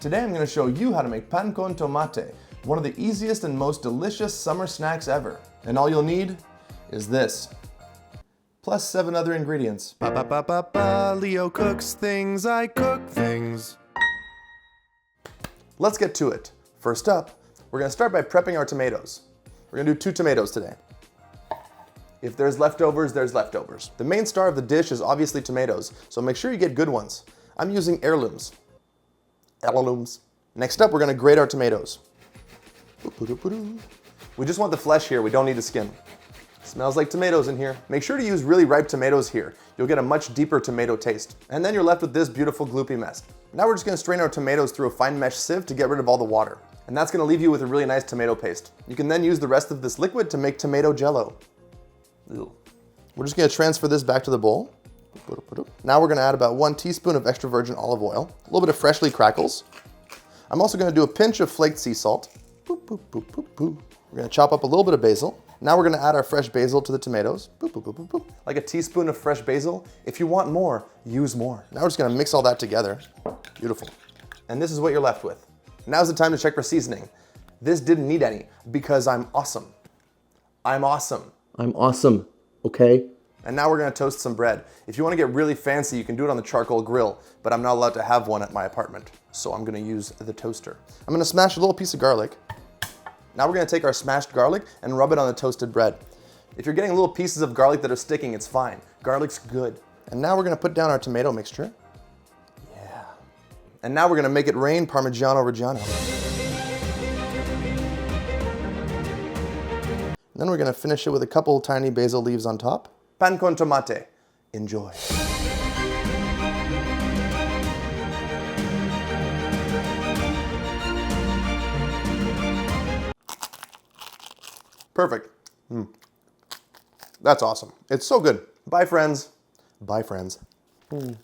Today I'm going to show you how to make pan con tomate, one of the easiest and most delicious summer snacks ever. And all you'll need is this, plus 7 other ingredients. Leo cooks things, I cook things. Let's get to it. First up, we're going to start by prepping our tomatoes. We're going to do 2 tomatoes today. If there's leftovers, there's leftovers. The main star of the dish is obviously tomatoes, so make sure you get good ones. I'm using heirlooms. Next up, we're going to grate our tomatoes. We just want the flesh here, we don't need the skin. Smells like tomatoes in here. Make sure to use really ripe tomatoes here. You'll get a much deeper tomato taste. And then you're left with this beautiful gloopy mess. Now we're just going to strain our tomatoes through a fine mesh sieve to get rid of all the water. And that's going to leave you with a really nice tomato paste. You can then use the rest of this liquid to make tomato jello. We're just going to transfer this back to the bowl. Now we're going to add about 1 teaspoon of extra virgin olive oil, a little bit of freshly crackles. I'm also going to do a pinch of flaked sea salt. We're going to chop up a little bit of basil. Now we're going to add our fresh basil to the tomatoes. Like a teaspoon of fresh basil. If you want more, use more. Now we're just going to mix all that together. Beautiful. And this is what you're left with. Now's the time to check for seasoning. This didn't need any because I'm awesome. I'm awesome. I'm awesome, okay? And now we're going to toast some bread. If you want to get really fancy, you can do it on the charcoal grill, but I'm not allowed to have one at my apartment, so I'm going to use the toaster. I'm going to smash a little piece of garlic. Now we're going to take our smashed garlic and rub it on the toasted bread. If you're getting little pieces of garlic that are sticking, it's fine. Garlic's good. And now we're going to put down our tomato mixture. Yeah. And now we're going to make it rain parmigiano reggiano. And then we're going to finish it with a couple tiny basil leaves on top. Pan con tomate. Enjoy. Perfect. That's awesome. It's so good. Bye, friends. Bye, friends. Bye.